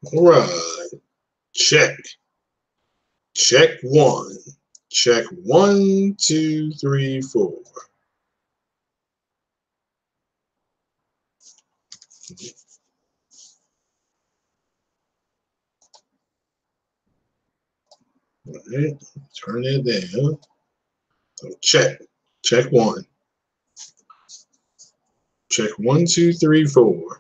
All right. Check. Check one. Check 1, 2, 3, 4. All right. Turn that down. So check. Check one. Check 1, 2, 3, 4.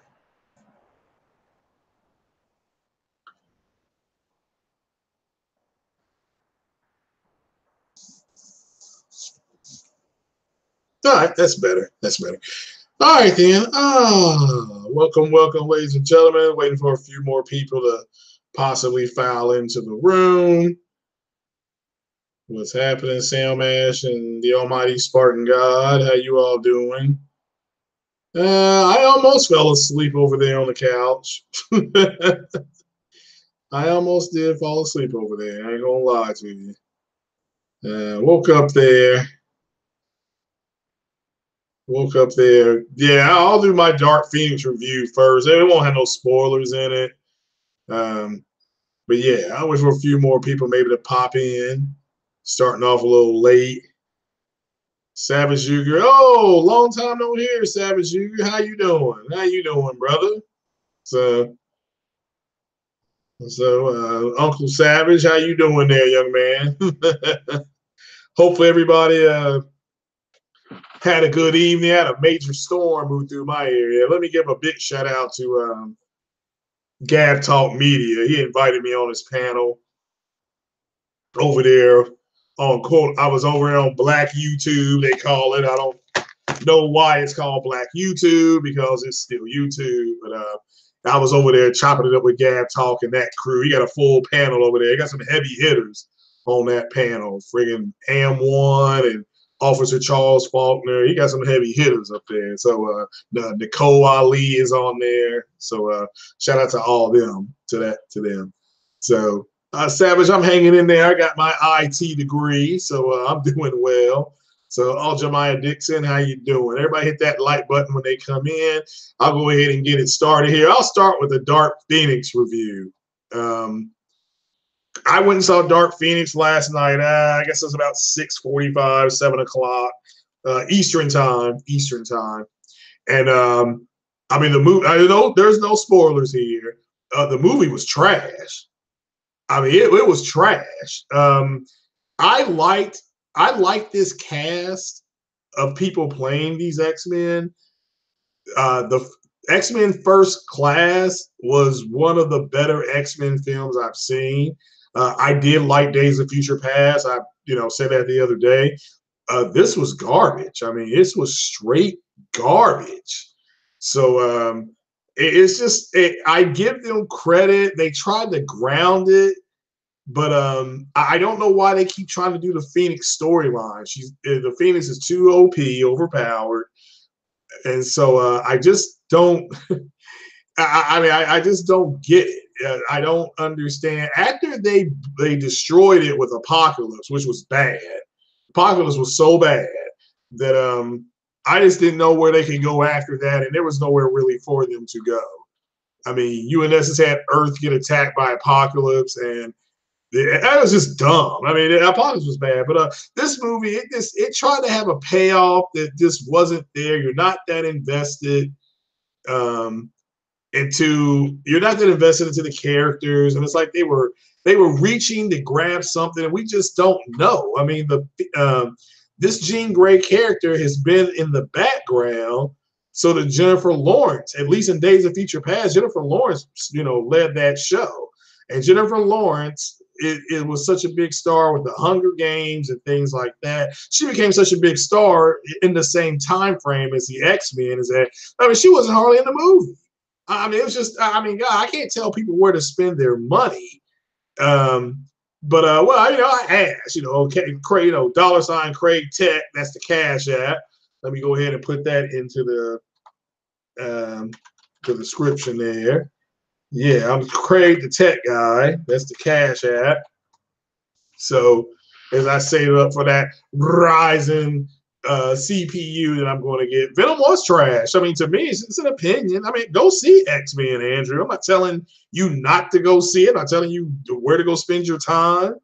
All right, that's better. That's better. All right, then. Welcome, ladies and gentlemen. Waiting for a few more people to possibly file into the room. What's happening, Sam Ash and the Almighty Spartan God? How you all doing? I almost fell asleep over there on the couch. I almost did fall asleep over there. I ain't gonna lie to you. Woke up there. Woke up there. Yeah, I'll do my Dark Phoenix review first. It won't have no spoilers in it. But yeah, I wish for a few more people maybe to pop in. Starting off a little late. Savage Yuger. Oh, long time no hear, Savage Yuger. How you doing? How you doing, brother? So, Uncle Savage, how you doing there, young man? Hopefully everybody had a good evening. Had a major storm move through my area. Let me give a big shout out to Gab Talk Media. He invited me on his panel over there on quote. I was over there on Black YouTube, they call it. I don't know why it's called Black YouTube because it's still YouTube. But I was over there chopping it up with Gab Talk and that crew. He got a full panel over there. He got some heavy hitters on that panel. Friggin' Am1 and Officer Charles Faulkner. He got some heavy hitters up there. So Nicole Ali is on there. So shout out to all them, to them. So Savage, I'm hanging in there. I got my IT degree, so I'm doing well. So, Jemiah Dixon, how you doing? Everybody hit that like button when they come in. I'll go ahead and get it started here. I'll start with the Dark Phoenix review. I went and saw Dark Phoenix last night. I guess it was about 6:45, 7 o'clock Eastern time. And I mean, the movie. I know there's no spoilers here. The movie was trash. I mean, it was trash. I liked this cast of people playing these X-Men. The X-Men First Class was one of the better X-Men films I've seen. I did like Days of Future Past. I said that the other day. This was garbage. I mean, this was straight garbage. So it's just I give them credit. They tried to ground it. But I don't know why they keep trying to do the Phoenix storyline. The Phoenix is too OP, overpowered, and so I just don't. I just don't get it. I don't understand. After they destroyed it with Apocalypse, which was bad. Apocalypse was so bad that I just didn't know where they could go after that, and there was nowhere really for them to go. I mean, UNS had Earth get attacked by Apocalypse, and that was just dumb. I mean, Apocalypse was bad, but this movie, it tried to have a payoff that just wasn't there. You're not that invested you're not that invested into the characters, and it's like they were reaching to grab something, and we just don't know. I mean, this Jean Grey character has been in the background. So the Jennifer Lawrence, at least in Days of Future Past, Jennifer Lawrence, led that show, and Jennifer Lawrence. It was such a big star with the Hunger Games and things like that. She became such a big star in the same time frame as the X-Men. She wasn't hardly in the movie. I mean, it was just. I mean, God, I can't tell people where to spend their money. But I asked. Okay, Craig. $ Craig Tech. That's the Cash App. Let me go ahead and put that into the description there. Yeah, I'm Craig the Tech Guy. That's the Cash App. So as I save up for that rising CPU that I'm going to get. Venom was trash. I mean, to me, it's an opinion. I mean, go see X-Men, Andrew. I'm not telling you not to go see it. I'm not telling you where to go spend your time.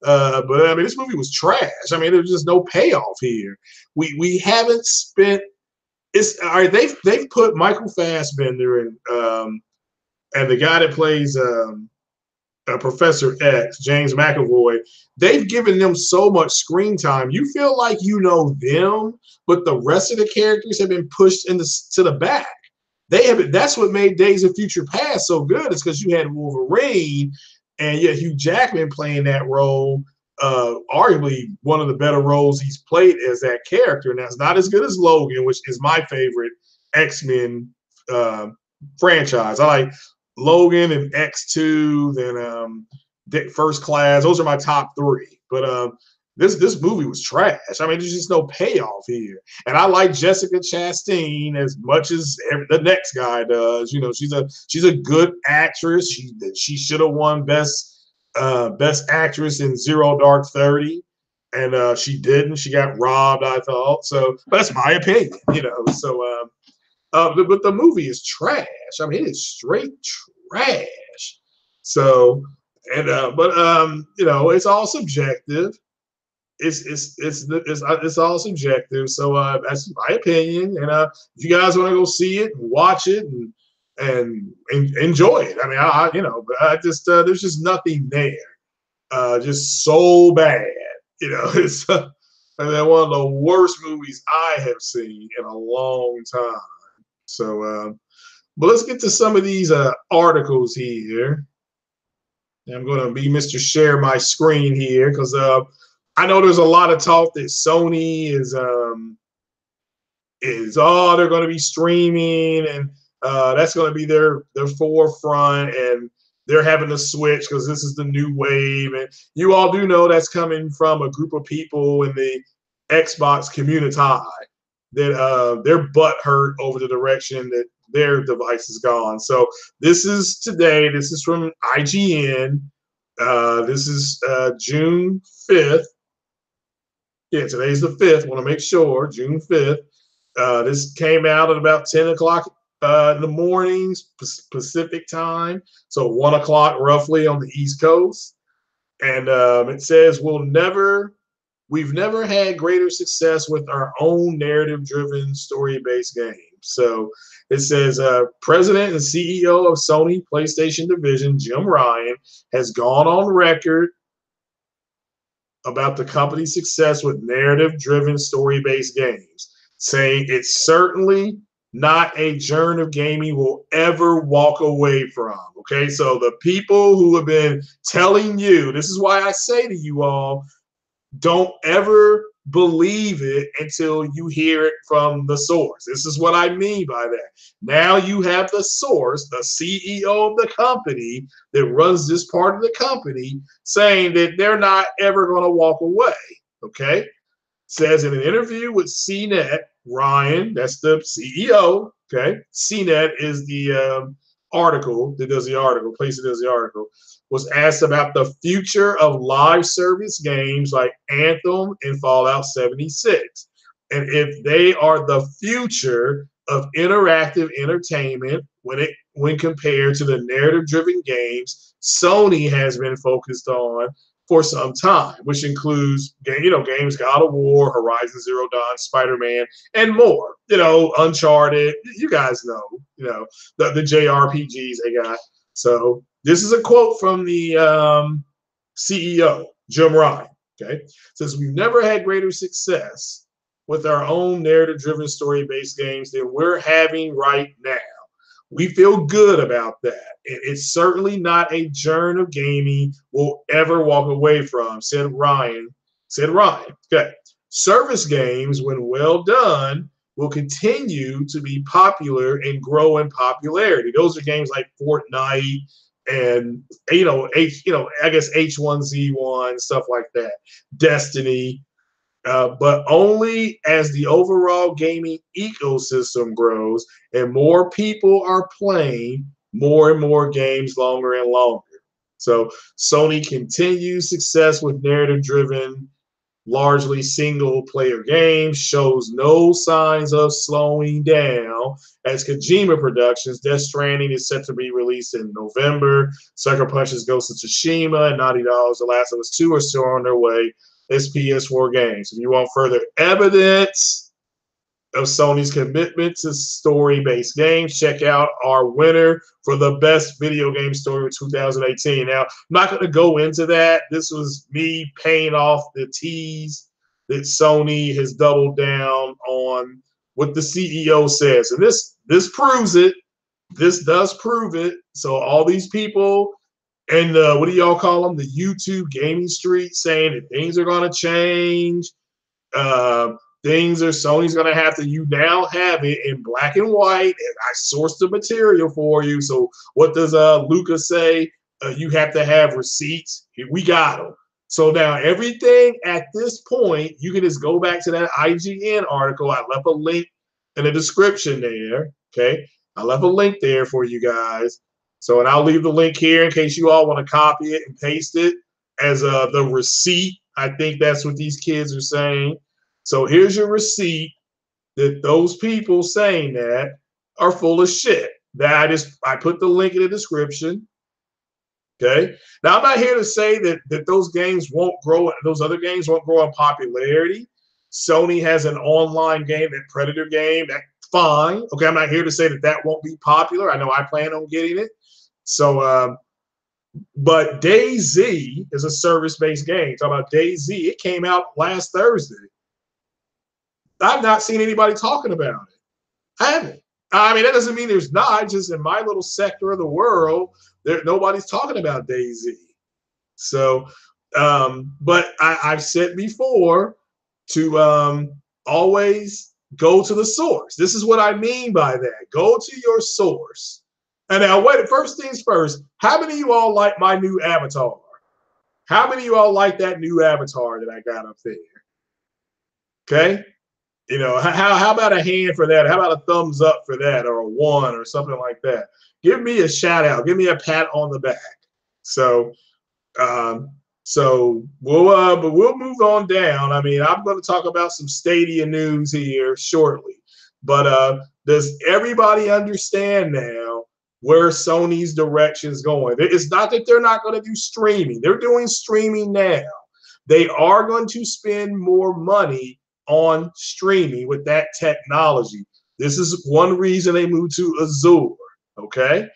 But I mean, this movie was trash. I mean, there's just no payoff here. We haven't spent. It's all right. They've put Michael Fassbender and the guy that plays Professor X, James McAvoy, they've given them so much screen time. You feel like you know them, but the rest of the characters have been pushed to the back. They have. That's what made Days of Future Past so good. It's because you had Wolverine, and yet Hugh Jackman playing that role. Arguably one of the better roles he's played as that character. And that's not as good as Logan, which is my favorite X-Men franchise. I like Logan and X2, then First Class. Those are my top three. But this movie was trash. I mean, there's just no payoff here. And I like Jessica Chastain as much as the next guy does. You know, she's a good actress. She should have won best actress in Zero Dark 30. And she didn't. She got robbed, I thought. So, but that's my opinion, you know. So but the movie is trash. I mean, it is straight trash. So, but you know, it's all subjective. It's all subjective. So that's my opinion. And if you guys want to go see it and watch it and enjoy it, I mean, you know, but I just there's just nothing there. Just so bad. You know, it's one of the worst movies I have seen in a long time. So, but let's get to some of these articles here. I'm going to be Mr. Share my screen here because I know there's a lot of talk that Sony is they're going to be streaming and that's going to be their forefront and they're having to switch because this is the new wave. And you all do know that's coming from a group of people in the Xbox community that they're butthurt over the direction that their device is gone. So this is today. This is from IGN. This is June 5th. Yeah, today's the 5th. Want to make sure, June 5th. This came out at about 10 o'clock in the mornings, Pacific time. So 1 o'clock roughly on the East Coast. And it says, we've never had greater success with our own narrative-driven, story-based games. So it says, President and CEO of Sony PlayStation Division, Jim Ryan, has gone on record about the company's success with narrative-driven, story-based games, saying it's certainly not a genre of gaming we'll ever walk away from. Okay, so the people who have been telling you, this is why I say to you all, don't ever believe it until you hear it from the source. This is what I mean by that. Now you have the source, the CEO of the company that runs this part of the company, saying that they're not ever going to walk away. Okay? Says in an interview with CNET, Ryan, that's the CEO. Okay? CNET is the article that does the article, place that does the article, was asked about the future of live service games like Anthem and Fallout 76. And if they are the future of interactive entertainment when compared to the narrative-driven games Sony has been focused on for some time, which includes, games God of War, Horizon Zero Dawn, Spider-Man, and more. Uncharted. You guys know, the JRPGs they got. So this is a quote from the CEO, Jim Ryan. Okay, it says we've never had greater success with our own narrative-driven, story-based games than we're having right now. We feel good about that. It's certainly not a genre of gaming we'll ever walk away from, said Ryan. Okay. Service games, when well done, will continue to be popular and grow in popularity. Those are games like Fortnite and I guess H1Z1, stuff like that. Destiny. But only as the overall gaming ecosystem grows and more people are playing more and more games longer and longer. So Sony continues success with narrative-driven largely single-player games, shows no signs of slowing down. As Kojima Productions, Death Stranding is set to be released in November. Sucker Punch's Ghost of Tsushima and Naughty Dog's The Last of Us 2 are still on their way as PS4 games. If you want further evidence of Sony's commitment to story-based games, check out our winner for the best video game story of 2018. Now, I'm not going to go into that. This was me paying off the tease that Sony has doubled down on what the CEO says. And this proves it. This does prove it. So all these people and what do y'all call them? The YouTube gaming street saying that things are going to change. Sony's going to have to, you now have it in black and white. And I sourced the material for you. So what does Lucas say? You have to have receipts. We got them. So now everything at this point, you can just go back to that IGN article. I left a link in the description there. Okay. I left a link there for you guys. So, and I'll leave the link here in case you all want to copy it and paste it as the receipt. I think that's what these kids are saying. So here's your receipt that those people saying that are full of shit. That I put the link in the description. Okay. Now I'm not here to say that those games won't grow, those other games won't grow in popularity. Sony has an online game, that Predator game, that's fine. Okay, I'm not here to say that won't be popular. I know I plan on getting it. So, but DayZ is a service-based game. Talk about DayZ. It came out last Thursday. I've not seen anybody talking about it. I haven't. I mean, that doesn't mean there's not. Just in my little sector of the world, nobody's talking about DayZ. So, but I've said before to always go to the source. This is what I mean by that. Go to your source. And now, wait, first things first, how many of you all like my new avatar? How many of you all like that new avatar that I got up there? Okay. You know, how about a hand for that? How about a thumbs up for that, or a 1 or something like that? Give me a shout out. Give me a pat on the back. So, but we'll move on down. I mean, I'm going to talk about some Stadia news here shortly. But does everybody understand now where Sony's direction is going? It's not that they're not going to do streaming. They're doing streaming now. They are going to spend more money on streaming with that technology. This is one reason they moved to Azure. Okay,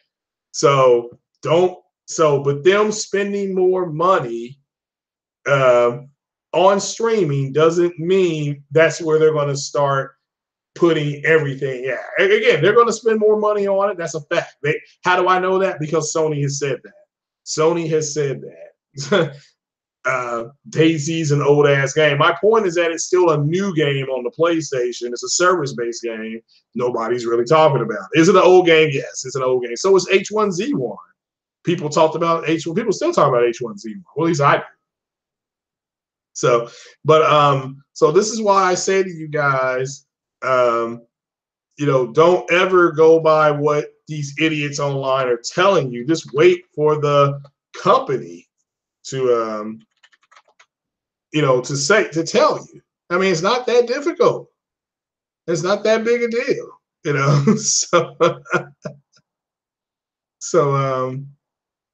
but them spending more money on streaming doesn't mean that's where they're going to start putting everything at. Again, they're going to spend more money on it. That's a fact. How do I know that? Because Sony has said that. Sony has said that. DayZ's an old ass game. My point is that it's still a new game on the PlayStation. It's a service-based game. Nobody's really talking about it. Is it an old game? Yes, it's an old game. So is H1Z1. People talked about H1. People still talk about H1Z1. Well, at least I do. So, but so this is why I say to you guys, you know, don't ever go by what these idiots online are telling you. Just wait for the company to you know, to tell you. I mean, it's not that difficult. It's not that big a deal, you know. So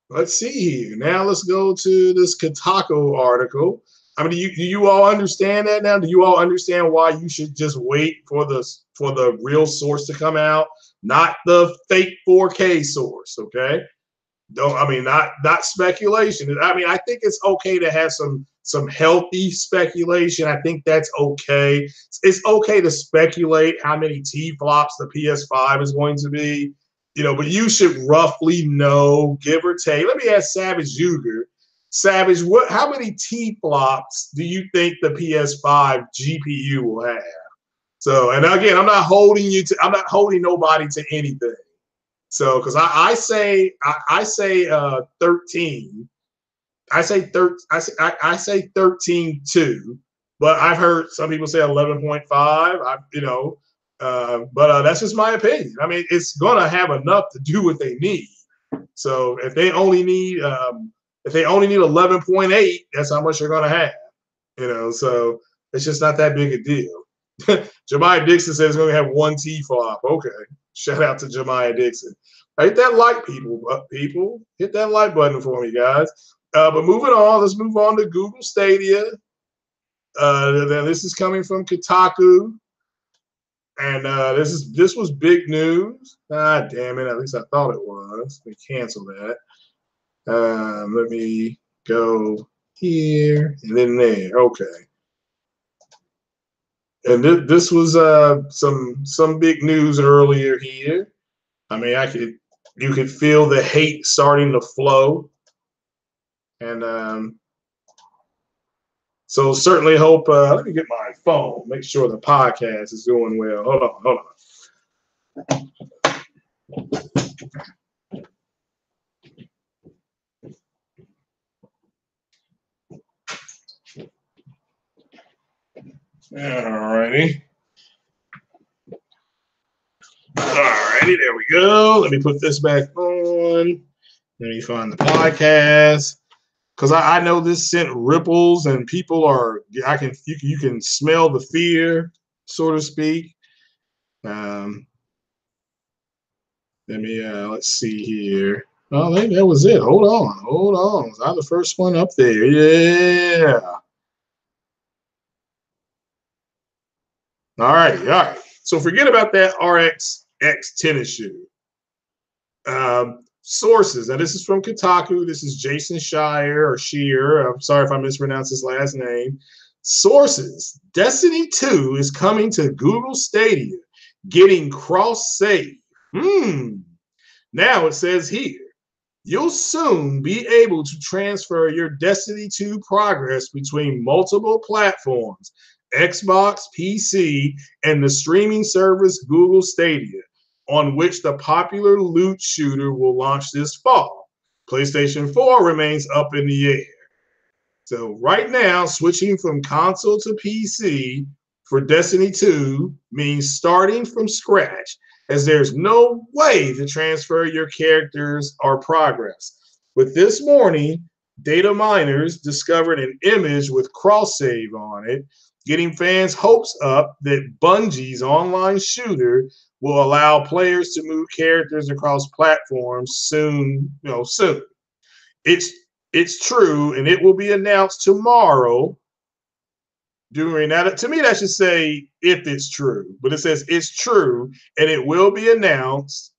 let's see here. Now let's go to this Kotaku article. I mean, do you all understand that now? Do you all understand why you should just wait for the real source to come out, not the fake 4K source? Okay. Not speculation. I mean, I think it's okay to have some healthy speculation. I think that's okay. It's okay to speculate how many T-flops the PS5 is going to be, you know, but you should roughly know, give or take. Let me ask Savage Uger. Savage, how many T-flops do you think the PS5 GPU will have? So, and again, I'm not holding nobody to anything. So, because I say 13, I say 13 too, but I've heard some people say 11.5. But that's just my opinion. I mean, it's gonna have enough to do what they need. So if they only need 11.8, that's how much you're gonna have. So it's just not that big a deal. Jemiah Dixon says he's going to have one T flop. Okay. Shout out to Jemiah Dixon. Hit that like, people. Hit that like button for me, guys. But moving on, let's move on to Google Stadia. This is coming from Kotaku. And this was big news. Ah, damn it. At least I thought it was. Let me cancel that. Let me go here and then there. Okay. And this was some big news earlier here. I mean, you could feel the hate starting to flow, and so certainly hope. Let me get my phone. Make sure the podcast is doing well. Hold on. Alrighty. Alrighty, there we go. Let me put this back on. Let me find the podcast. Because I know this sent ripples and people are, you can smell the fear, so to speak. Let me, let's see here. Oh, I think that was it. Hold on. Was I the first one up there? Yeah. All right. So forget about that RX X tennis shoe. Sources. Now, this is from Kotaku. This is Jason Shire or Shear. I'm sorry if I mispronounced his last name. Sources. Destiny 2 is coming to Google Stadia, getting cross-save. Now it says here, you'll soon be able to transfer your Destiny 2 progress between multiple platforms, Xbox, PC, and the streaming service Google Stadia, on which the popular loot shooter will launch this fall. PlayStation 4 remains up in the air. So right now, switching from console to PC for Destiny 2 means starting from scratch, as there's no way to transfer your characters or progress. But this morning, data miners discovered an image with cross-save on it, getting fans' hopes up that Bungie's online shooter will allow players to move characters across platforms soon. It's true, and it will be announced tomorrow. During that, to me, that should say if it's true, but it says it's true, and it will be announced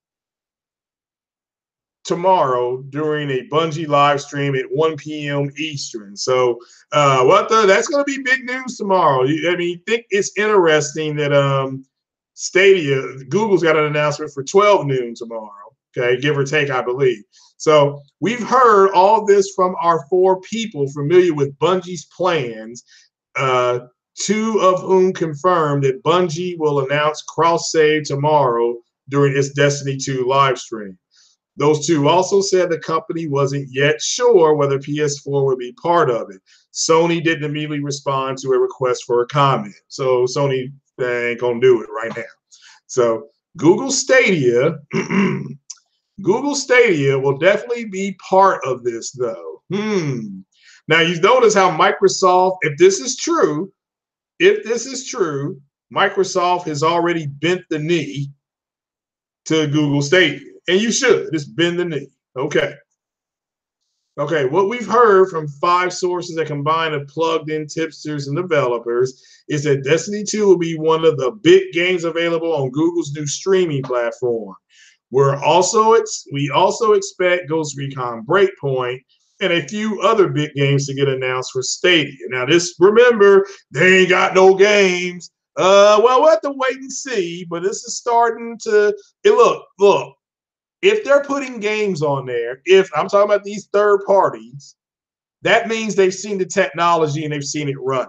tomorrow during a Bungie live stream at 1 p.m. Eastern. So, that's going to be big news tomorrow. I mean, think it's interesting that Stadia, Google's got an announcement for 12 noon tomorrow. Okay, give or take, I believe. So we've heard all this from our 4 people familiar with Bungie's plans. 2 of whom confirmed that Bungie will announce cross-save tomorrow during its Destiny 2 live stream. Those 2 also said the company wasn't yet sure whether PS4 would be part of it. Sony didn't immediately respond to a request for a comment. So Sony ain't going to do it right now. So Google Stadia, Google Stadia will definitely be part of this, though. Now, you notice how Microsoft, if this is true, Microsoft has already bent the knee to Google Stadia. And you should. It's bend the knee. Okay. What we've heard from 5 sources that combine of plugged-in tipsters and developers is that Destiny 2 will be one of the big games available on Google's new streaming platform. We also expect Ghost Recon Breakpoint and a few other big games to get announced for Stadia. Now, remember, they ain't got no games. We'll have to wait and see, but this is starting to look. If they're putting games on there, if I'm talking about these third parties, that means they've seen the technology and they've seen it running.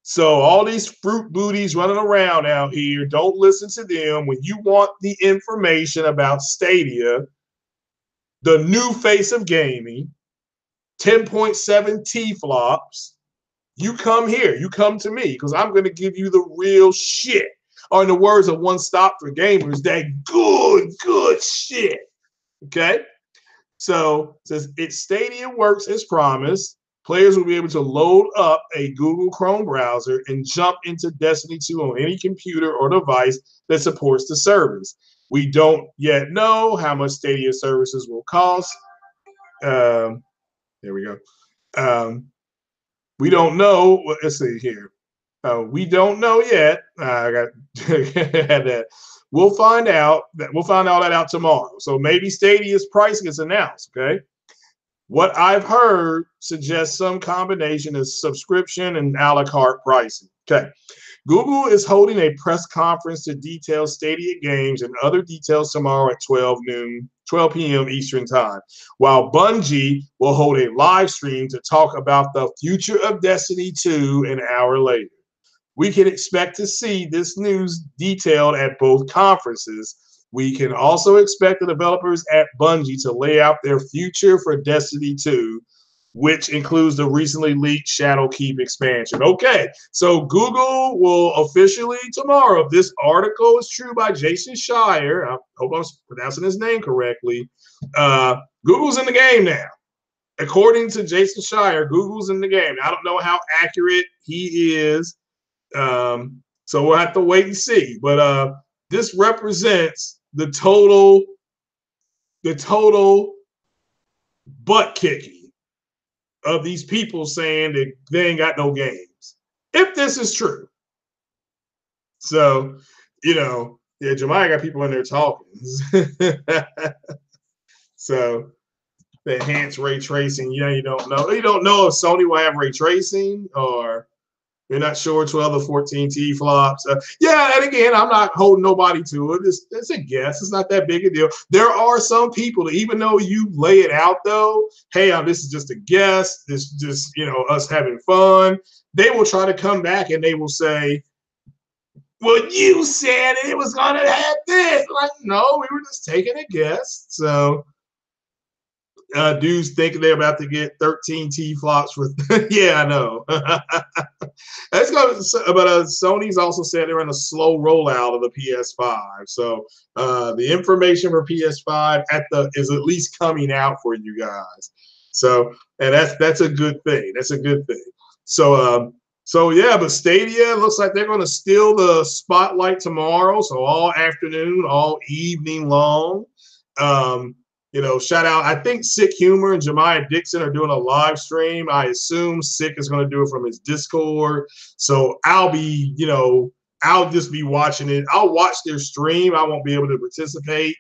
So all these fruit booties running around out here, don't listen to them. When you want the information about Stadia, the new face of gaming, 10.7 T flops, you come here. You come to me because I'm going to give you the real shit. Or in the words of One Stop for Gamers, that good shit. Okay? So it says its Stadia works as promised. Players will be able to load up a Google Chrome browser and jump into Destiny 2 on any computer or device that supports the service. We don't yet know how much Stadia services will cost. There we go. We don't know. Let's see here. We don't know yet. I got that. We'll find out. We'll find all that out tomorrow. So maybe Stadia's price gets announced. Okay. What I've heard suggests some combination of subscription and a la carte pricing. Okay. Google is holding a press conference to detail Stadia games and other details tomorrow at 12 p.m. Eastern Time, while Bungie will hold a live stream to talk about the future of Destiny 2 an hour later. We can expect to see this news detailed at both conferences. We can also expect the developers at Bungie to lay out their future for Destiny 2, which includes the recently leaked Shadowkeep expansion. Okay, so Google will officially tomorrow, if this article is true by Jason Schreier, I hope I'm pronouncing his name correctly, Google's in the game now. According to Jason Schreier, Google's in the game. I don't know how accurate he is, so we'll have to wait and see. But this represents the total butt kicking of these people saying that they ain't got no games. If this is true. So, yeah, Jemiah got people in there talking. So the enhanced ray tracing, you don't know. You don't know if Sony will have ray tracing, or you're not sure 12 or 14 T flops. Yeah, and again, I'm not holding nobody to it. It's a guess. It's not that big a deal. There are some people that, even though you lay it out, though, hey, this is just a guess. This is just, us having fun. They will try to come back and they will say, well, you said it was going to have this. Like, no, we were just taking a guess. So dudes think they're about to get 13 T flops for yeah, I know. That's good. But Sony's also said they're in a slow rollout of the PS5. So the information for PS5 is at least coming out for you guys. So, and that's a good thing. That's a good thing. So yeah, but Stadia looks like they're going to steal the spotlight tomorrow. So all afternoon, all evening long. Shout out. I think Sick Humor and Jemiah Dixon are doing a live stream. I assume Sick is going to do it from his Discord. So I'll just be watching it. I'll watch their stream. I won't be able to participate,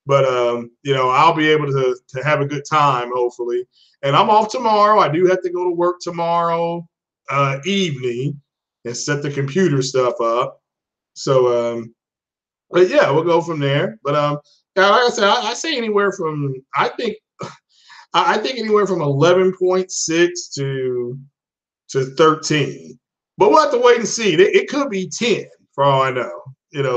but I'll be able to have a good time, hopefully. And I'm off tomorrow. I do have to go to work tomorrow evening and set the computer stuff up. So, but yeah, we'll go from there. But like I said, I say anywhere from I think anywhere from 11.6 to 13. But we'll have to wait and see. It could be 10 for all I know.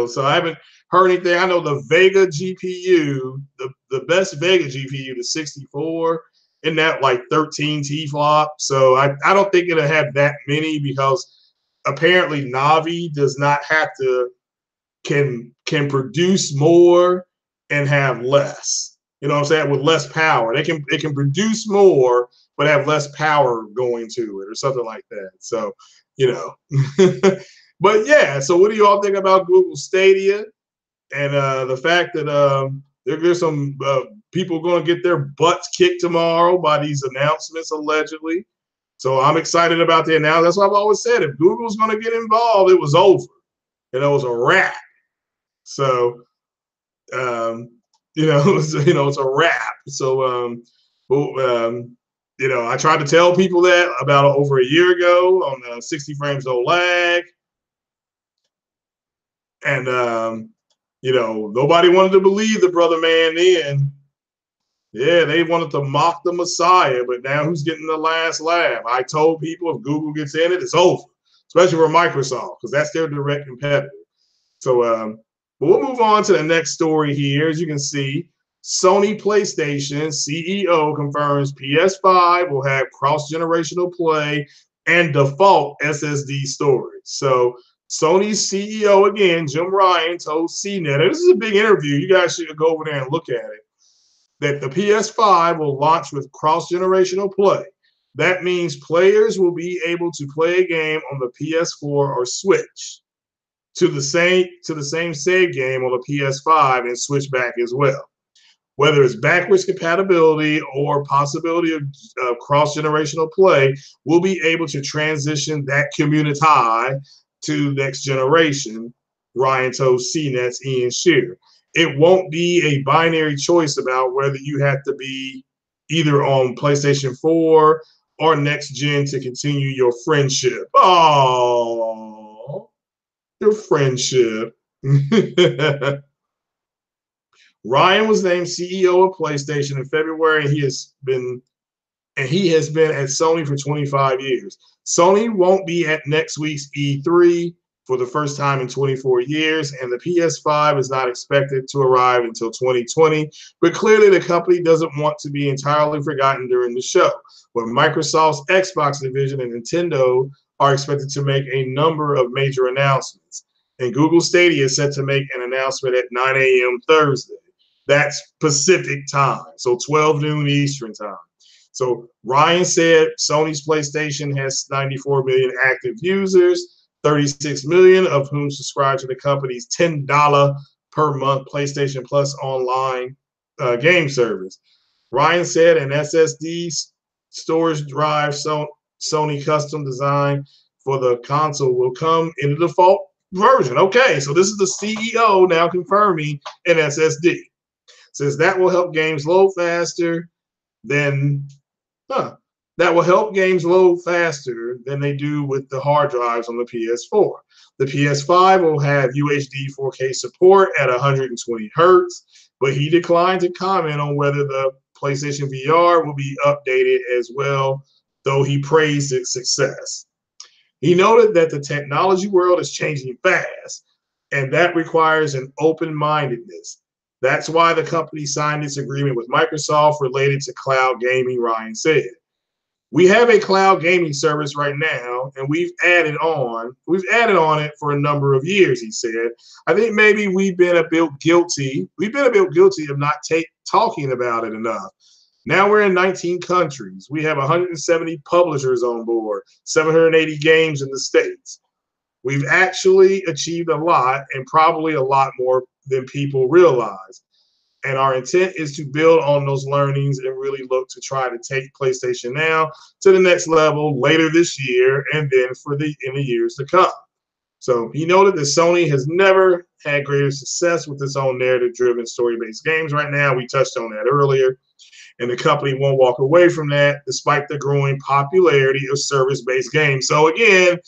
So I haven't heard anything. I know the Vega GPU, the best Vega GPU, the 64, in that like 13 T flop. So I don't think it'll have that many, because apparently Navi does not have to can produce more and have less. You know what I'm saying? With less power. It can produce more but have less power going to it or something like that. So, but yeah, so what do you all think about Google Stadia and the fact that there's some people going to get their butts kicked tomorrow by these announcements allegedly? So I'm excited about the announcement. That's what I've always said. If Google's going to get involved, it was over. It was a wrap. So, it's a wrap. So, I tried to tell people that about over a year ago on 60 frames no lag. And, nobody wanted to believe the brother man then. Yeah, they wanted to mock the Messiah, but now who's getting the last laugh? I told people if Google gets in it, it's over, especially for Microsoft, because that's their direct competitor. So, but we'll move on to the next story here. As you can see, Sony PlayStation CEO confirms PS5 will have cross-generational play and default SSD storage. So Sony's CEO, again, Jim Ryan, told CNET, this is a big interview. You guys should go over there and look at it, that the PS5 will launch with cross-generational play. That means players will be able to play a game on the PS4 or Switch to the same save game on the PS5 and switch back as well. Whether it's backwards compatibility or possibility of cross-generational play, we'll be able to transition that community to next generation, Ryan told CNET's Ian Shear. It won't be a binary choice about whether you have to be either on PlayStation 4 or next gen to continue your friendship. Oh, your friendship. Ryan was named CEO of PlayStation in February, and he has been at Sony for 25 years. Sony won't be at next week's E3 for the first time in 24 years, and the PS5 is not expected to arrive until 2020. But clearly, the company doesn't want to be entirely forgotten during the show. But Microsoft's Xbox division and Nintendo are expected to make a number of major announcements. And Google Stadia is set to make an announcement at 9 a.m. Thursday. That's Pacific time, so 12 noon Eastern time. So Ryan said Sony's PlayStation has 94 million active users, 36 million of whom subscribe to the company's $10 per month PlayStation Plus online game service. Ryan said an SSD storage drive Sony custom design for the console will come in the default version. Okay, so this is the CEO now confirming an SSD. Says that will help games load faster than that will help games load faster than they do with the hard drives on the PS4. The PS5 will have UHD 4K support at 120 hertz, but he declined to comment on whether the PlayStation VR will be updated as well, though he praised its success. He noted that the technology world is changing fast, and that requires an open-mindedness. That's why the company signed its agreement with Microsoft related to cloud gaming, Ryan said. We have a cloud gaming service right now, and we've added on it for a number of years, he said. I think maybe we've been a bit guilty. We've been a bit guilty of not talking about it enough. Now we're in 19 countries. We have 170 publishers on board, 780 games in the States. We've actually achieved a lot, and probably a lot more than people realize. And our intent is to build on those learnings and really look to try to take PlayStation Now to the next level later this year and then in the years to come. So he noted that Sony has never had greater success with its own narrative-driven story-based games right now. We touched on that earlier. And the company won't walk away from that despite the growing popularity of service-based games. So again,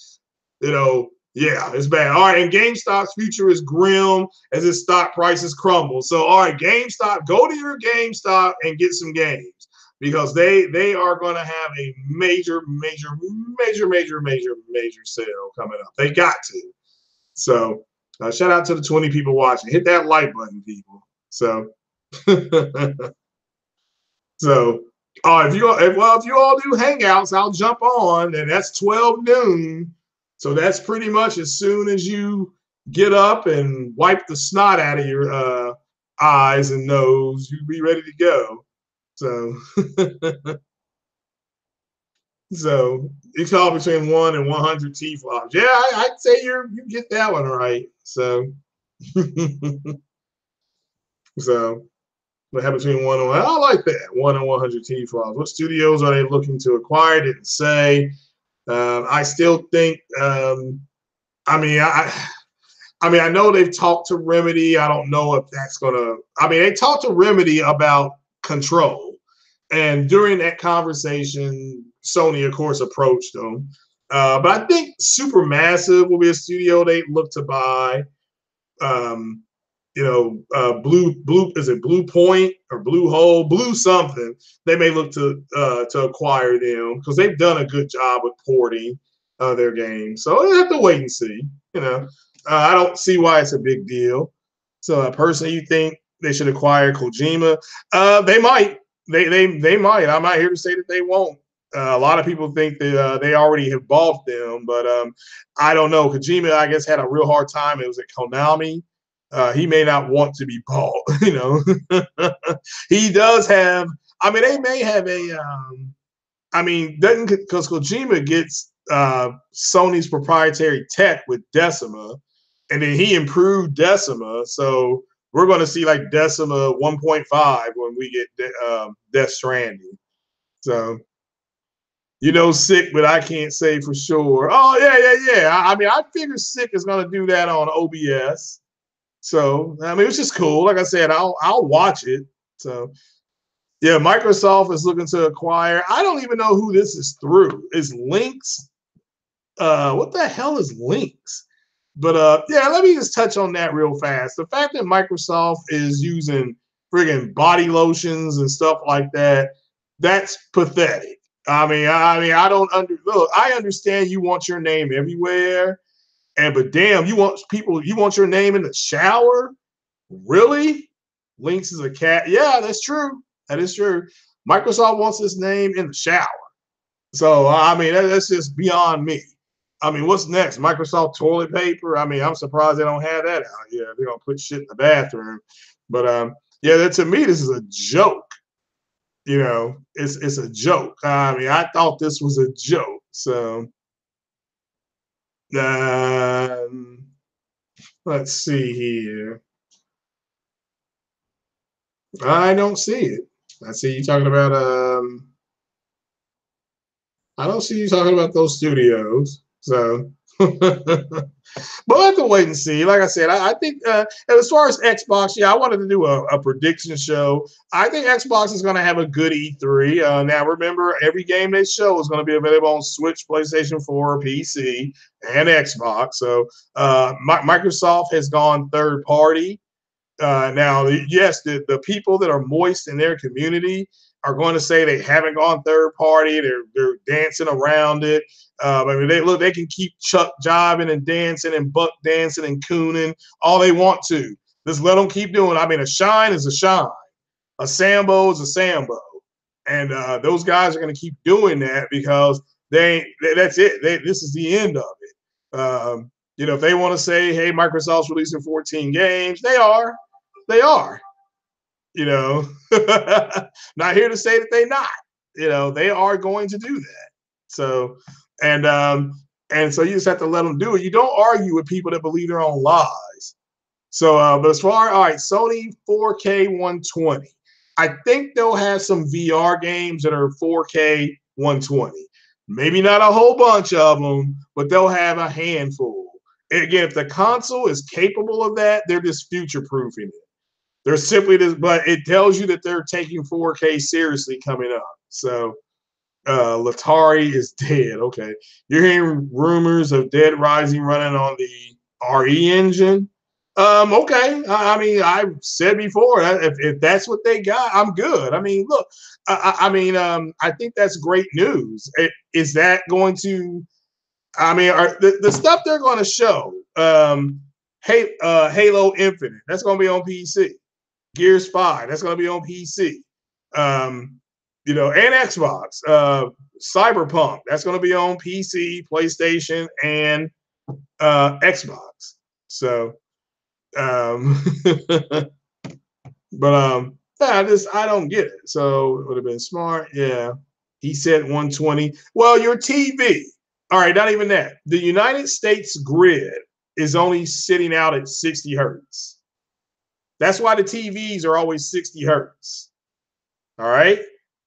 yeah, it's bad. All right, and GameStop's future is grim as its stock prices crumble. So, all right, GameStop, go to your GameStop and get some games because they are going to have a major sale coming up. They got to. So, shout out to the 20 people watching. Hit that like button, people. So, if you all do Hangouts, I'll jump on, and that's 12 noon. So that's pretty much as soon as you get up and wipe the snot out of your eyes and nose, you'll be ready to go. So, so it's all between 1 and 100 T-flops. Yeah, I'd say you get that one right. So, so what happened between 1 and 1? I like that 1 and 100 T-flops. What studios are they looking to acquire? Didn't say. I still think. I know they've talked to Remedy. I don't know if that's gonna. They talked to Remedy about Control, and during that conversation, Sony, of course, approached them. But I think Supermassive will be a studio they look to buy. Blue is it Blue Point or Blue Hole, Blue something. They may look to acquire them because they've done a good job with porting their games. So we have to wait and see. I don't see why it's a big deal. So personally, you think they should acquire Kojima? They might. They might. I'm not here to say that they won't. A lot of people think that they already have bought them, but I don't know. Kojima, I guess, had a real hard time. It was at Konami. He may not want to be bought, He does have, they may have I mean, doesn't because Kojima gets Sony's proprietary tech with Decima, and then he improved Decima, so we're going to see like Decima 1.5 when we get Death Stranding. So, Sick, but I can't say for sure. Oh yeah. I mean, I figure Sick is going to do that on OBS. So I mean, it's just cool. Like I said, I'll watch it. So yeah, Microsoft is looking to acquire. I don't even know who this is through. Is Lynx? What the hell is Lynx? But yeah, let me just touch on that real fast. The fact that Microsoft is using friggin' body lotions and stuff like that, that's pathetic. I mean, I don't look. I understand you want your name everywhere, but damn, you want your name in the shower? Really? Lynx is a cat. Yeah, that's true. That is true. Microsoft wants his name in the shower. So I mean, that's just beyond me. I mean, what's next? Microsoft toilet paper? I mean, I'm surprised they don't have that out here. They're gonna put shit in the bathroom. But yeah, to me, this is a joke. It's a joke. I mean, I thought this was a joke. So let's see here. I don't see it. I see you talking about I don't see you talking about those studios. So we'll have to wait and see. Like I said, I think as far as Xbox, yeah, I wanted to do a prediction show. I think Xbox is going to have a good E3. Now, remember, every game they show is going to be available on Switch, PlayStation 4, PC, and Xbox. So Microsoft has gone third party. Now, yes, the people that are moist in their community are going to say they haven't gone third party. They're dancing around it. I mean, they can keep Chuck jiving and dancing and buck dancing and cooning all they want to. Just let them keep doing. I mean, a shine is a shine, a sambo is a sambo, and those guys are going to keep doing that because that's it. This is the end of it. If they want to say, hey, Microsoft's releasing 14 games, they are. They are. Not here to say that they're not. They are going to do that. So, and so you just have to let them do it. You don't argue with people that believe their own lies. So, but as far, all right, Sony 4K 120. I think they'll have some VR games that are 4K 120. Maybe not a whole bunch of them, but they'll have a handful. Again, if the console is capable of that, they're just future-proofing it. They're simply this, but it tells you that they're taking 4K seriously coming up. So Latari is dead. Okay. You're hearing rumors of Dead Rising running on the RE engine. Okay. I mean, I've said before, if that's what they got, I'm good. I mean, look, I think that's great news. Is that going to, I mean, the stuff they're going to show, Halo Infinite, that's going to be on PC. Gears 5, that's going to be on PC. And Xbox. Cyberpunk, that's going to be on PC, PlayStation, and Xbox. So, but I don't get it. So it would have been smart. Yeah, he said 120. Well, your TV. All right, not even that. The United States grid is only sitting out at 60 hertz. That's why the TVs are always 60 hertz. All right.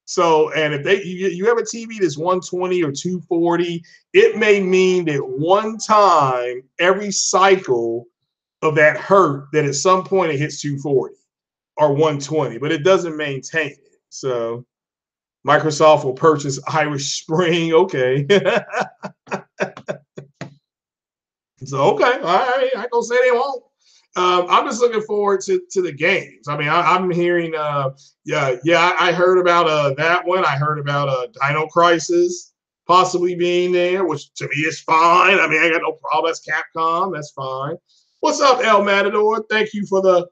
So, and if you have a TV that's 120 or 240, it may mean that one time every cycle of that hertz that at some point it hits 240 or 120, but it doesn't maintain it. So Microsoft will purchase Irish Spring. Okay. So, okay. All right. I gonna say they won't. I'm just looking forward to the games. I mean, I'm hearing, I heard about that one. I heard about Dino Crisis possibly being there, which to me is fine. I mean, I got no problem. That's Capcom. That's fine. What's up, El Matador? Thank you for the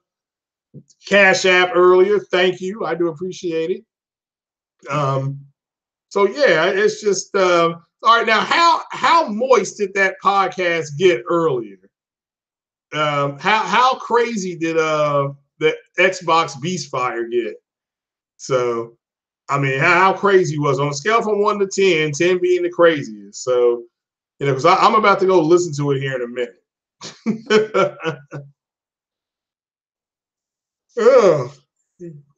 Cash App earlier. Thank you. I do appreciate it. So yeah, it's just all right. Now, how moist did that podcast get earlier? How crazy did the Xbox Beast Fire get? So I mean, how crazy was on a scale from 1 to 10, 10 being the craziest. So, because I'm about to go listen to it here in a minute. Oh,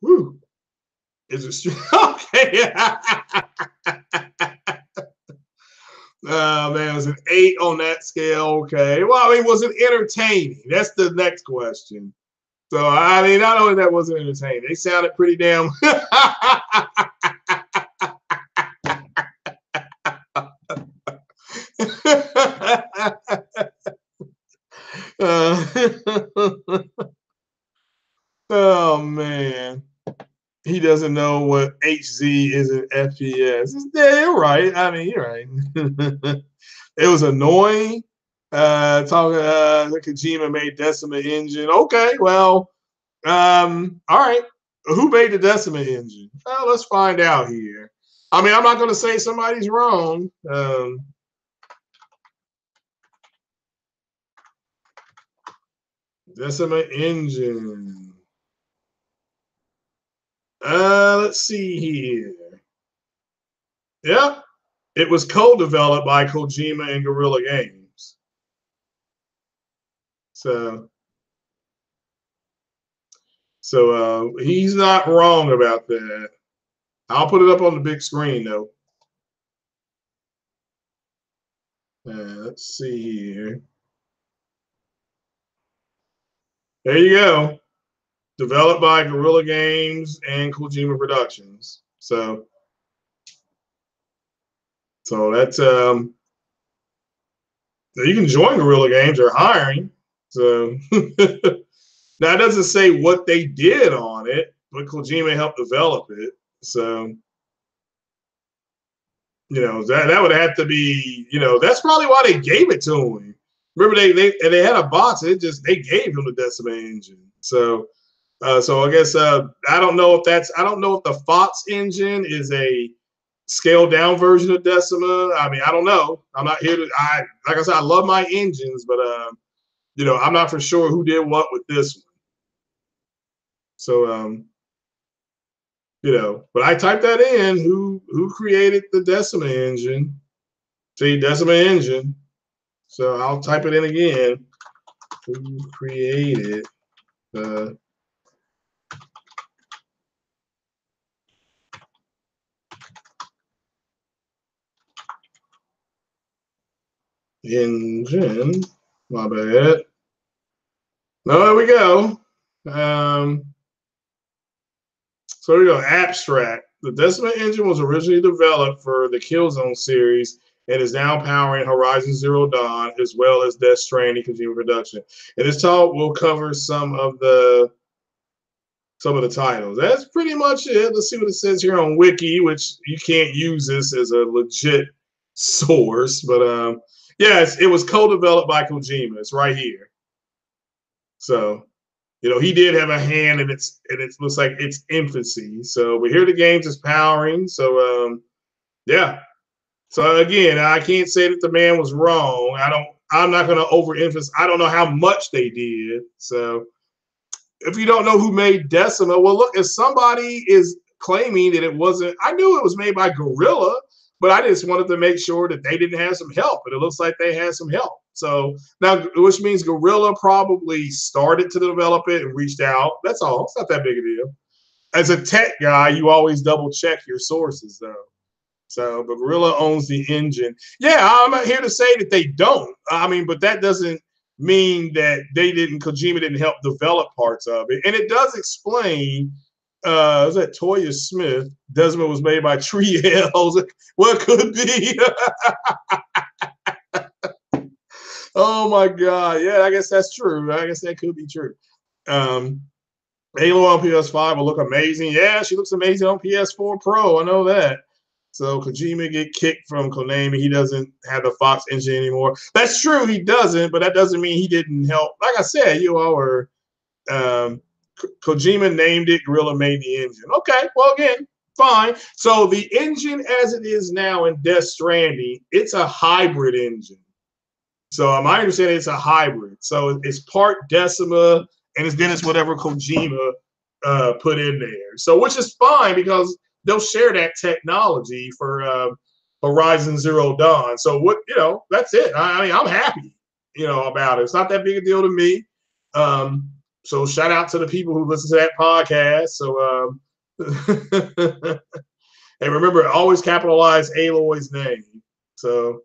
whew. Is it okay? Man, it was an 8 on that scale. Okay. Well, I mean, was it entertaining? That's the next question. So, I mean, not only that wasn't entertaining, they sounded pretty damn. Oh man, he doesn't know what HZ is in FPS. Yeah, you're right. I mean, you're right. It was annoying. Talking the Kojima made Decima engine. Okay, well, all right. Who made the Decima engine? Well, let's find out here. I mean, I'm not going to say somebody's wrong. Decima engine. Let's see here. Yep, it was co-developed by Kojima and Guerrilla Games. So he's not wrong about that. I'll put it up on the big screen though. Let's see here. There you go. Developed by Guerrilla Games and Kojima Productions. So that's you can join Guerrilla Games. They're hiring. So now it doesn't say what they did on it, but Kojima helped develop it. So that would have to be, that's probably why they gave it to him. Remember they had a box. They gave him the Decima engine. So I guess I don't know if the Fox engine is a scaled down version of Decima. I mean, I don't know. I'm not here to. Like I said, I love my engines, but I'm not for sure who did what with this one. So but I typed that in. Who created the Decima engine? See, Decima engine. So I'll type it in again. Who created the engine? My bad. No, there we go. So there we go. Abstract. The Decima engine was originally developed for the Killzone series and is now powering Horizon Zero Dawn as well as Death Stranding Kojima production. And this talk will cover some of the titles. That's pretty much it. Let's see what it says here on Wiki, which you can't use this as a legit source, but yes, it was co-developed by Kojima. It's right here. So he did have a hand, and it looks like it's infancy. So, but here the games is powering. So, yeah. So again, I can't say that the man was wrong. I'm not going to overemphasize. I don't know how much they did. So, if you don't know who made Decima, well, look, if somebody is claiming that it wasn't, I knew it was made by Guerrilla, but I just wanted to make sure that they didn't have some help. But it looks like they had some help. So now, which means Guerrilla probably started to develop it and reached out. That's all. It's not that big a deal. As a tech guy, you always double check your sources, though. So, but Guerrilla owns the engine. Yeah, I'm not here to say that they don't. I mean, but that doesn't mean that Kojima didn't help develop parts of it. And it does explain, is that Toya Smith? Decima was made by Tree Hells. What could be? Oh my God. Yeah, I guess that's true. I guess that could be true. Halo on PS5 will look amazing. Yeah, she looks amazing on PS4 Pro. I know that. So Kojima get kicked from Konami. He doesn't have the Fox engine anymore. That's true, he doesn't, but that doesn't mean he didn't help. Like I said, you all were Kojima named it, Guerrilla made the engine. Okay, well again, fine. So the engine as it is now in Death Stranding, it's a hybrid engine. So my understanding it's a hybrid. So it's part Decima and then it's whatever Kojima put in there. So which is fine because they'll share that technology for Horizon Zero Dawn. So what, that's it. I mean, I'm happy, about it. It's not that big a deal to me. So shout out to the people who listen to that podcast. So and remember, always capitalize Aloy's name. So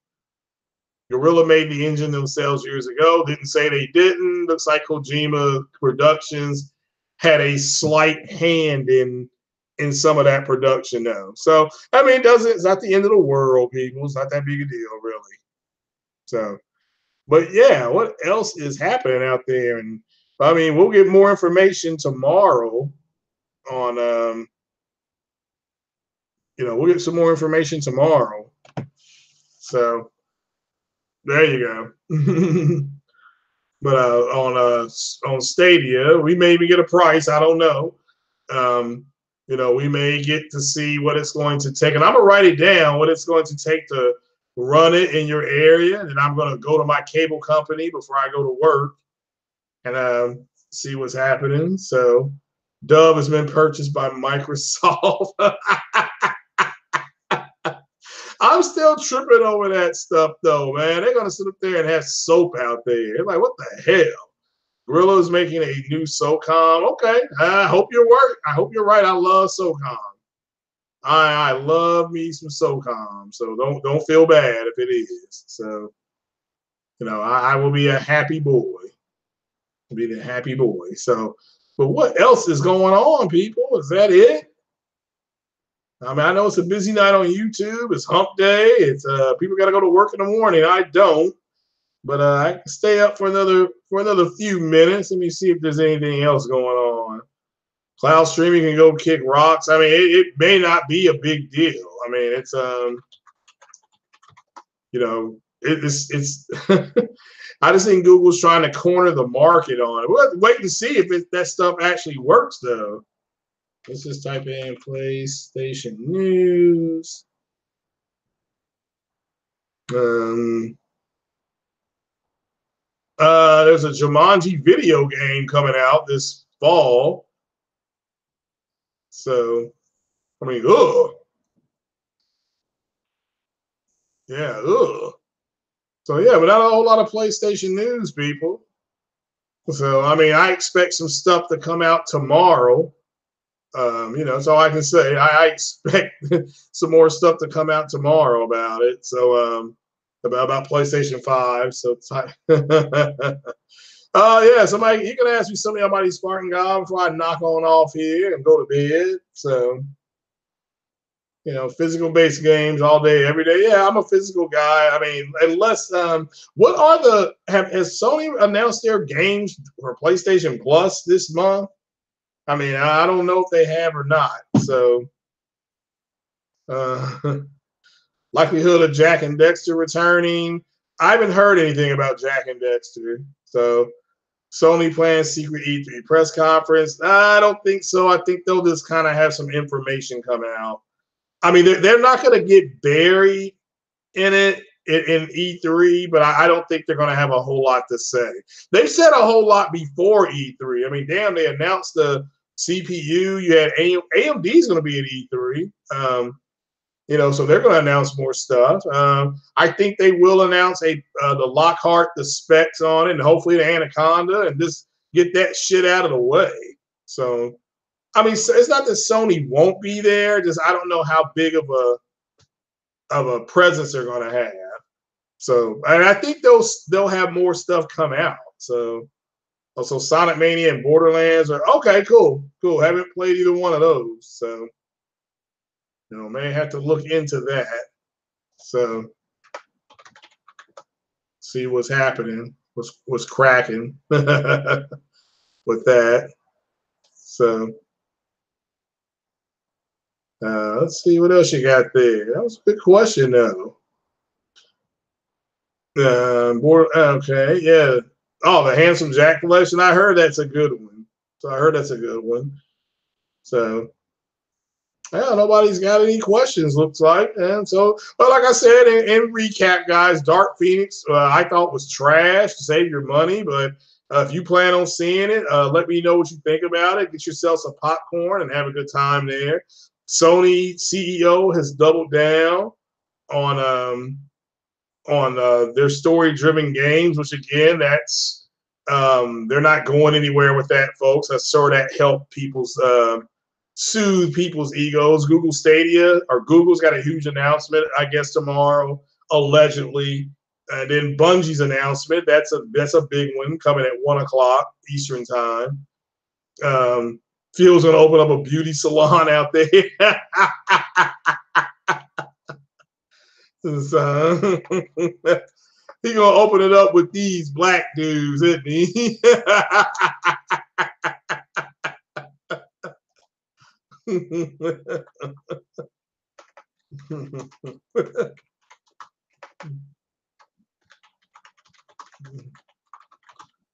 Guerrilla made the engine themselves years ago. Didn't say they didn't. Looks like Kojima Productions had a slight hand in some of that production now. So I mean, it's not the end of the world, people. It's not that big a deal, really. So, but yeah, what else is happening out there? And I mean, we'll get more information tomorrow on we'll get some more information tomorrow. So there you go. But on Stadia, we may even get a price. I don't know. We may get to see what it's going to take, and I'm gonna write it down what it's going to take to run it in your area, and I'm gonna go to my cable company before I go to work and see what's happening. So, Dove has been purchased by Microsoft. I'm still tripping over that stuff, though, man. They're gonna sit up there and have soap out there. They're like, what the hell? Gorilla's making a new SOCOM. Okay, I hope you're right. I hope you're right. I love SOCOM. I love me some SOCOM. So don't feel bad if it is. So I will be a happy boy. I'll be the happy boy. So, but what else is going on, people? Is that it? I mean, I know it's a busy night on YouTube. It's hump day. It's people got to go to work in the morning. I don't. But I can stay up for another few minutes. Let me see if there's anything else going on. Cloud streaming can go kick rocks. I mean, it may not be a big deal. I mean, it's it's. I just think Google's trying to corner the market on it. We'll have to wait to see if that stuff actually works, though. Let's just type in PlayStation News. There's a Jumanji video game coming out this fall. So, I mean, yeah, So, yeah, but not a whole lot of PlayStation news, people. So, I mean, I expect some stuff to come out tomorrow. That's all I can say. I expect some more stuff to come out tomorrow about it. So, about PlayStation 5. So, yeah, somebody, you can ask me something about these Spartan God before I knock on off here and go to bed. So, physical based games all day, every day. Yeah, I'm a physical guy. I mean, unless what are has Sony announced their games for PlayStation Plus this month? I mean, I don't know if they have or not. So, likelihood of Jack and Dexter returning. I haven't heard anything about Jack and Dexter. So, Sony plans secret E3 press conference. I don't think so. I think they'll just kind of have some information coming out. I mean, they're not going to get buried in it in E3, but I don't think they're going to have a whole lot to say. They've said a whole lot before E3. I mean, damn, they announced the CPU. You had AMD is going to be at E3. So they're going to announce more stuff. I think they will announce the Lockhart, the specs on it, and hopefully the Anaconda, and just get that shit out of the way. So, I mean, it's not that Sony won't be there. Just I don't know how big of a presence they're going to have. So, and I think they'll have more stuff come out. So, also Sonic Mania and Borderlands are okay. Cool. Haven't played either one of those. So, may have to look into that. So, see what's happening, what's cracking with that. So, let's see what else you got there. That was a good question, though. Okay, yeah. Oh, the Handsome Jack collection. I heard that's a good one. So, yeah, nobody's got any questions, looks like. And so, but like I said, in recap, guys, Dark Phoenix, I thought was trash to save your money. But if you plan on seeing it, let me know what you think about it. Get yourself some popcorn and have a good time there. Sony CEO has doubled down on their story-driven games, which again, that's they're not going anywhere with that, folks. That's sort of that help people's soothe people's egos. Google Stadia or Google's got a huge announcement, I guess tomorrow, allegedly. And then Bungie's announcement, that's a big one coming at 1 o'clock Eastern time. Phil's gonna open up a beauty salon out there. So, he gonna open it up with these black dudes, isn't he?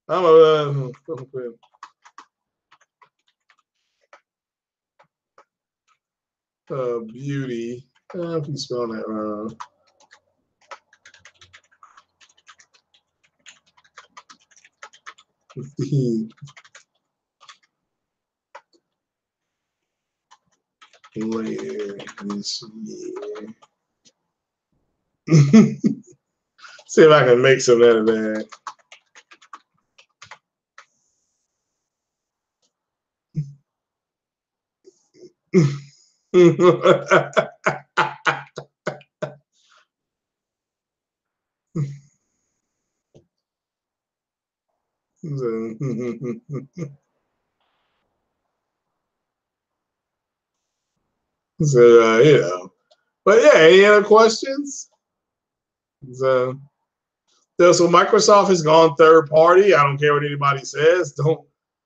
I'm a beauty. If you spell that wrong. Later this year. See if I can make some out of that. So, you know, but yeah, any other questions? So Microsoft has gone third party. I don't care what anybody says.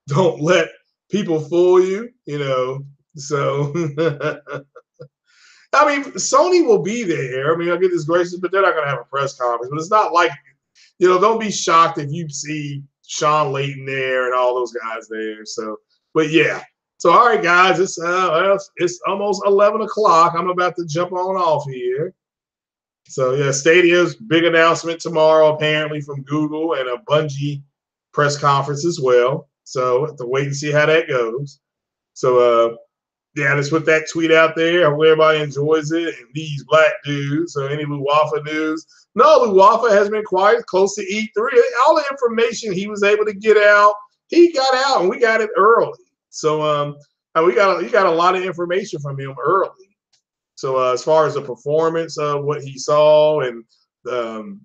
Don't let people fool you, you know. So I mean, Sony will be there. I mean, I'll get this gracious, but they're not going to have a press conference. But it's not like, you know, don't be shocked if you see Sean Layton there and all those guys there. So, but yeah. So, all right, guys, it's almost 11 o'clock. I'm about to jump on off here. So, yeah, Stadia's big announcement tomorrow, apparently from Google, and a Bungie press conference as well. So, have to wait and see how that goes. So, yeah, let's put that tweet out there. I hope everybody enjoys it. And these black dudes. So, any Luwafa news? No, Luwafa has been quiet, close to E3. All the information he was able to get out, he got out, and we got it early. So, we got a lot of information from him early. So, as far as the performance of what he saw and you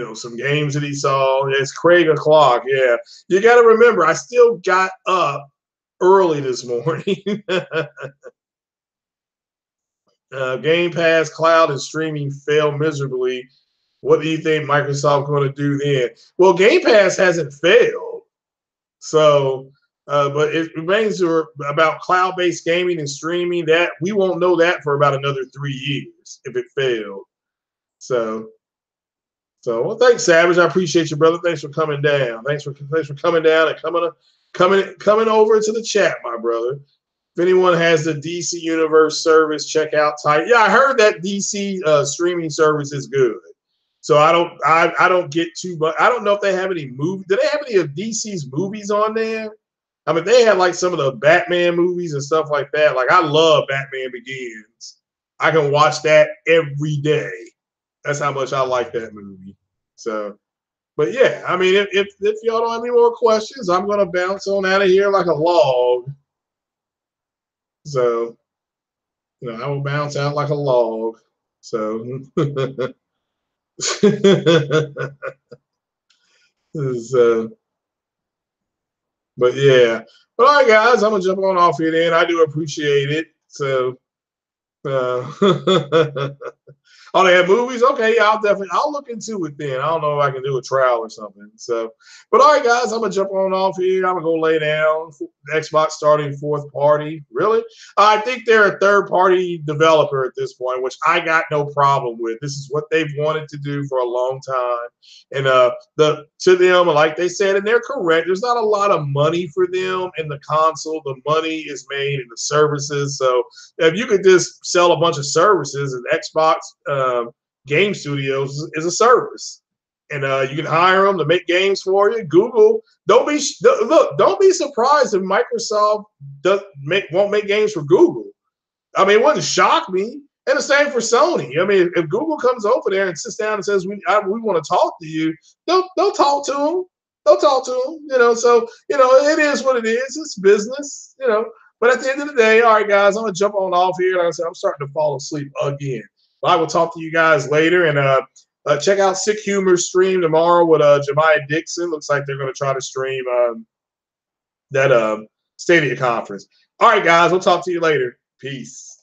know, some games that he saw, it's Craig o'clock. Yeah, you got to remember, I still got up early this morning. Game Pass, cloud, and streaming fail miserably. What do you think Microsoft going to do then? Well, Game Pass hasn't failed. So, but it remains about cloud-based gaming and streaming. That we won't know that for about another 3 years if it failed. So well, thanks, Savage. I appreciate you, brother. Thanks for coming down. Thanks for coming down and coming over to the chat, my brother. If anyone has the DC Universe service, check out Titan. Yeah, I heard that DC streaming service is good. So I don't get too much. I don't know if they have any movies. Do they have any of DC's movies on there? I mean, they had like some of the Batman movies and stuff like that. Like, I love Batman Begins. I can watch that every day. That's how much I like that movie. So, but yeah, I mean, if y'all don't have any more questions, I'm gonna bounce on out of here like a log. So, you know, I will bounce out like a log. So, but yeah. But all right, guys, I'm gonna jump on off here then. I do appreciate it. So, oh, they have movies? Okay, yeah, I'll look into it then. I don't know if I can do a trial or something. So, but all right, guys, I'm gonna jump on off here. I'm gonna go lay down. Xbox starting fourth party. Really? I think they're a third party developer at this point, which I got no problem with. This is what they've wanted to do for a long time. And to them, like they said, and they're correct, there's not a lot of money for them in the console. The money is made in the services. So if you could just sell a bunch of services, and Xbox Game Studios is a service, and you can hire them to make games for you. Google, don't be surprised if Microsoft won't make games for Google. I mean, it wouldn't shock me. And the same for Sony. I mean, if Google comes over there and sits down and says we want to talk to you, they'll talk to them. They'll talk to them. You know, so it is what it is. It's business. You know, but at the end of the day, all right, guys, I'm gonna jump on off here. Like I said, I'm starting to fall asleep again. But I will talk to you guys later, and check out Sick Humor's stream tomorrow with Jemiah Dixon. Looks like they're gonna try to stream that Stadia conference. All right, guys, we'll talk to you later. Peace.